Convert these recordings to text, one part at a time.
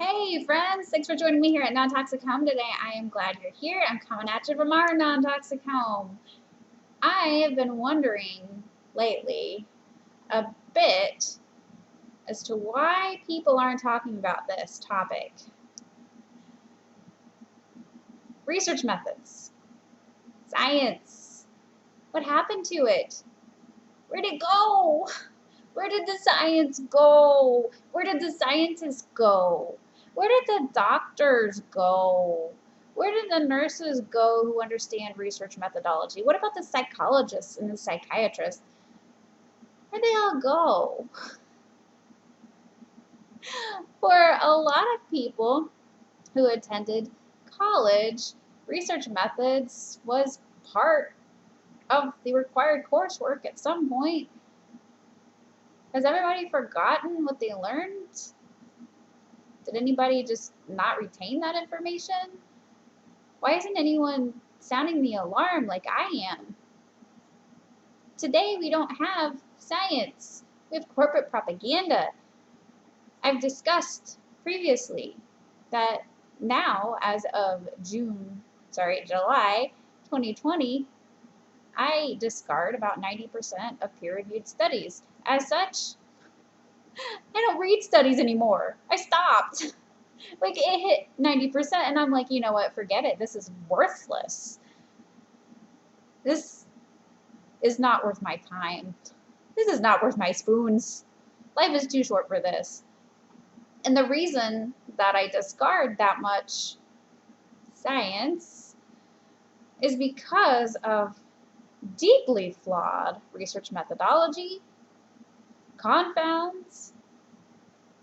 Hey friends, thanks for joining me here at Non-Toxic Home today. I am glad you're here. I'm coming at you from our non-toxic home. I have been wondering lately a bit as to why people aren't talking about this topic. Research methods, science, what happened to it? Where'd it go? Where did the science go? Where did the scientists go? Where did the doctors go? Where did the nurses go who understand research methodology? What about the psychologists and the psychiatrists? Where'd they all go? For a lot of people who attended college, research methods was part of the required coursework at some point. Has everybody forgotten what they learned? Did anybody just not retain that information? Why isn't anyone sounding the alarm like I am? Today we don't have science. We have corporate propaganda. I've discussed previously that now, as of July 2020, I discard about 90% of peer-reviewed studies. As such, I don't read studies anymore. I stopped. Like, it hit 90%, and I'm like, you know what, forget it. This is worthless. This is not worth my time. This is not worth my spoons. Life is too short for this. And the reason that I discard that much science is because of deeply flawed research methodology, confounds,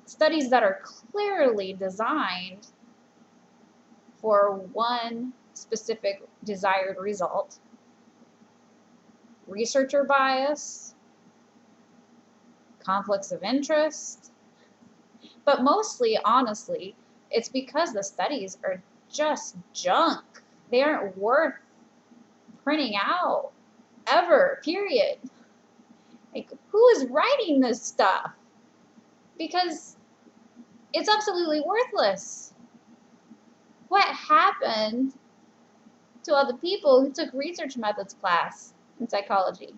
studies that are clearly designed for one specific desired result, researcher bias, conflicts of interest, but mostly, honestly, it's because the studies are just junk. They aren't worth printing out, ever, period. Like, who is writing this stuff? Because it's absolutely worthless. What happened to all the people who took research methods class in psychology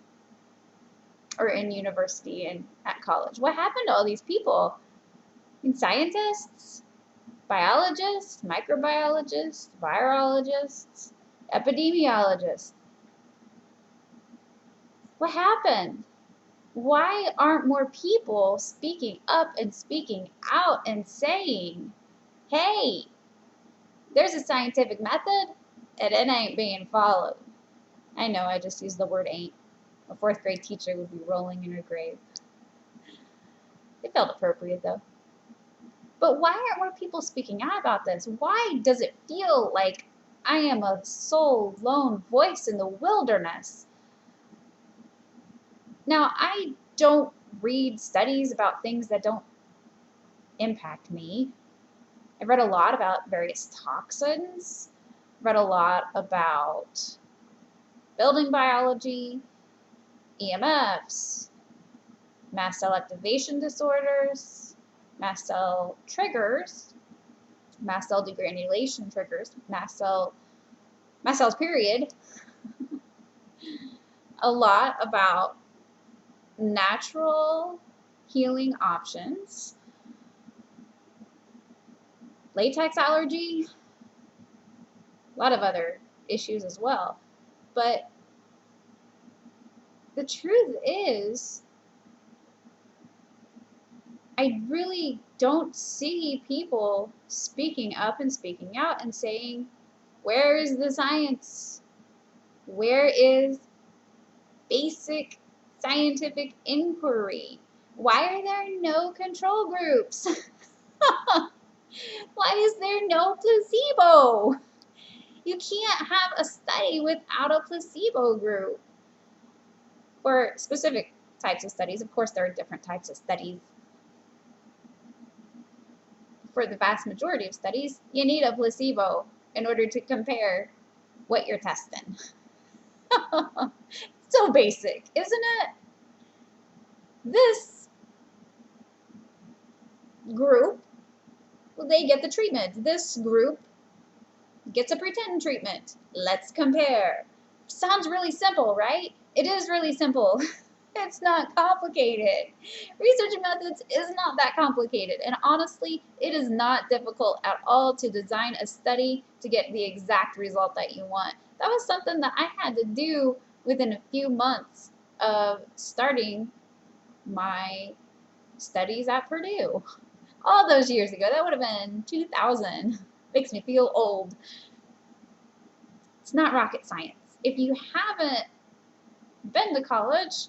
or in university and at college? What happened to all these people? Scientists, biologists, microbiologists, virologists, epidemiologists. What happened? Why aren't more people speaking up and speaking out and saying, hey, there's a scientific method and it ain't being followed? I know I just used the word ain't. A fourth grade teacher would be rolling in her grave. It felt appropriate though. But why aren't more people speaking out about this? Why does it feel like I am a sole lone voice in the wilderness? Now, I don't read studies about things that don't impact me. I've read a lot about various toxins, read a lot about building biology, EMFs, mast cell activation disorders, mast cell triggers, mast cell degranulation triggers, mast cells period. A lot about natural healing options, latex allergy, a lot of other issues as well. But the truth is, I really don't see people speaking up and speaking out and saying, where is the science? Where is basic scientific inquiry? Why are there no control groups? Why is there no placebo? You can't have a study without a placebo group. For specific types of studies, of course, there are different types of studies. For the vast majority of studies, you need a placebo in order to compare what you're testing. So basic, isn't it? This group they get the treatment. This group gets a pretend treatment. Let's compare. Sounds really simple, right? It is really simple. It's not complicated. Research methods is not that complicated, and honestly, it is not difficult at all to design a study to get the exact result that you want. That was something that I had to do within a few months of starting my studies at Purdue. All those years ago. That would have been 2000. Makes me feel old. It's not rocket science. If you haven't been to college,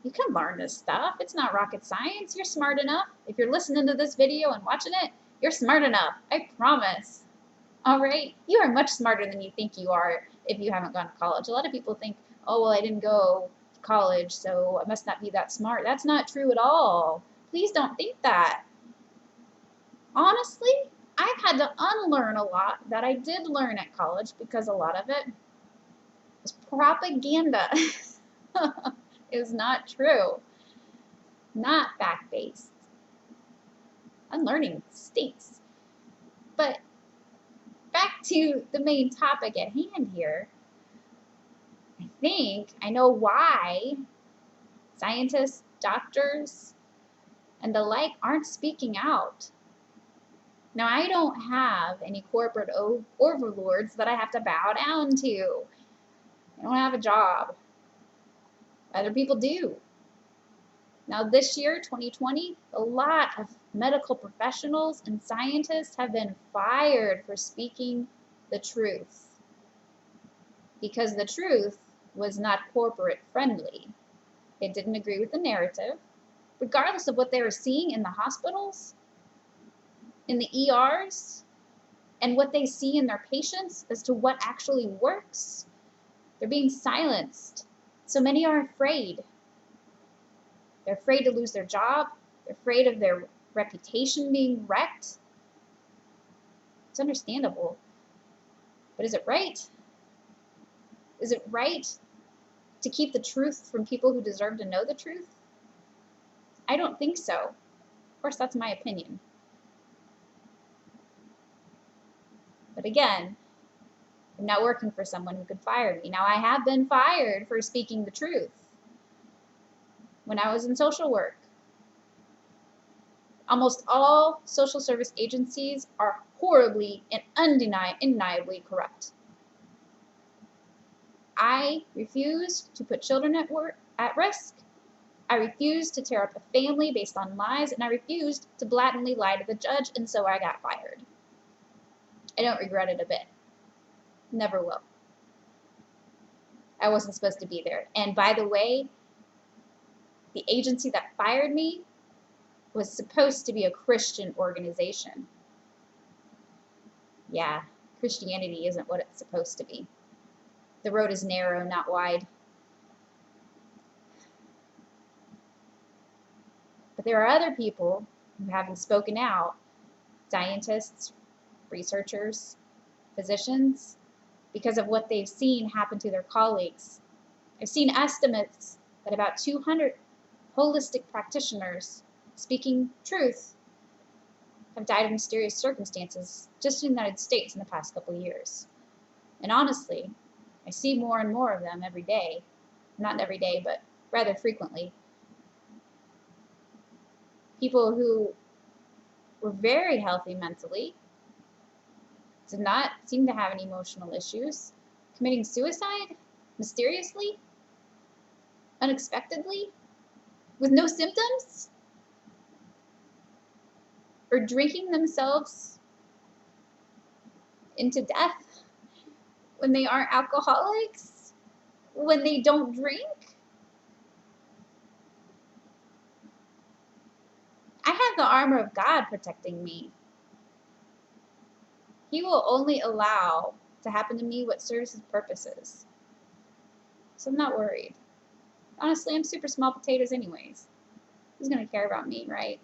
you can learn this stuff. It's not rocket science. You're smart enough. If you're listening to this video and watching it, you're smart enough. I promise. All right? You are much smarter than you think you are if you haven't gone to college. A lot of people think, oh, well, I didn't go to college, so I must not be that smart. That's not true at all. Please don't think that. Honestly, I've had to unlearn a lot that I did learn at college because a lot of it was propaganda. It was not true. Not fact-based. Unlearning stinks. But back to the main topic at hand here. I think I know why scientists, doctors, and the like aren't speaking out. Now, I don't have any corporate overlords that I have to bow down to. I don't have a job. Other people do. Now, this year, 2020, a lot of medical professionals and scientists have been fired for speaking the truth because the truth was not corporate friendly. It didn't agree with the narrative. Regardless of what they were seeing in the hospitals, in the ERs, and what they see in their patients as to what actually works, they're being silenced. So many are afraid. They're afraid to lose their job. They're afraid of their reputation being wrecked. It's understandable. But is it right? Is it right to keep the truth from people who deserve to know the truth? I don't think so. Of course, that's my opinion. But again, I'm not working for someone who could fire me. Now, I have been fired for speaking the truth when I was in social work. Almost all social service agencies are horribly and undeniably corrupt. I refuse to put children at risk. I refused to tear up a family based on lies, and I refused to blatantly lie to the judge, and so I got fired. I don't regret it a bit. Never will. I wasn't supposed to be there. And by the way, the agency that fired me was supposed to be a Christian organization. Yeah, Christianity isn't what it's supposed to be. The road is narrow, not wide. But there are other people who haven't spoken out, scientists, researchers, physicians, because of what they've seen happen to their colleagues. I've seen estimates that about 200 holistic practitioners speaking truth have died in mysterious circumstances just in the United States in the past couple of years. And honestly, I see more and more of them every day. Not every day, but rather frequently. People who were very healthy mentally, did not seem to have any emotional issues, committing suicide mysteriously, unexpectedly, with no symptoms, or drinking themselves into death when they aren't alcoholics, when they don't drink. I have the armor of God protecting me. He will only allow to happen to me what serves his purposes. So I'm not worried. Honestly, I'm super small potatoes anyways. Who's going to care about me, right?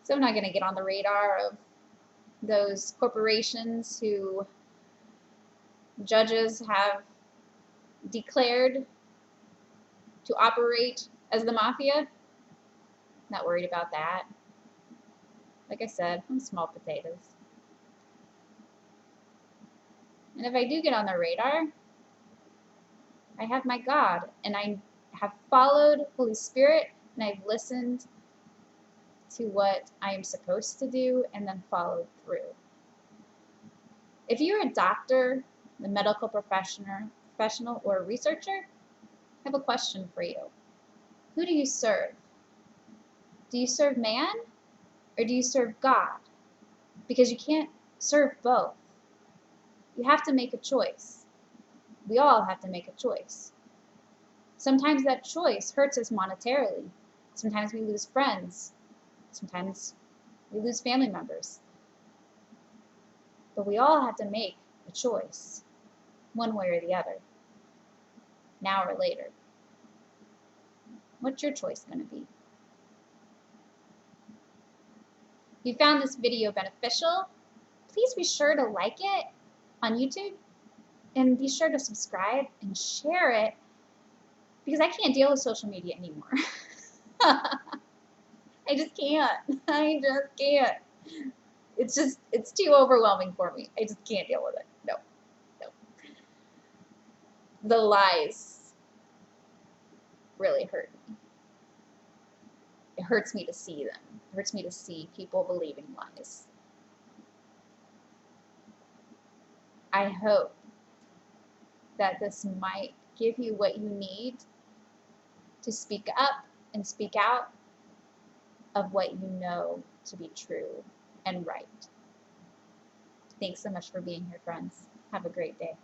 So I'm not going to get on the radar of those corporations who judges have declared to operate as the mafia. Not worried about that. Like I said, I'm small potatoes. And if I do get on the radar, I have my God, and I have followed Holy Spirit, and I've listened to what I am supposed to do and then followed through. If you're a doctor, a medical professional, or a researcher, I have a question for you. Who do you serve? Do you serve man or do you serve God? Because you can't serve both. You have to make a choice. We all have to make a choice. Sometimes that choice hurts us monetarily. Sometimes we lose friends. Sometimes we lose family members. But we all have to make a choice, one way or the other, now or later. What's your choice going to be? If you found this video beneficial, please be sure to like it on YouTube and be sure to subscribe and share it because I can't deal with social media anymore. I just can't. I just can't. It's too overwhelming for me. I just can't deal with it. No. The lies really hurt me. It hurts me to see them. It hurts me to see people believing lies. I hope that this might give you what you need to speak up and speak out of what you know to be true and right. Thanks so much for being here, friends. Have a great day.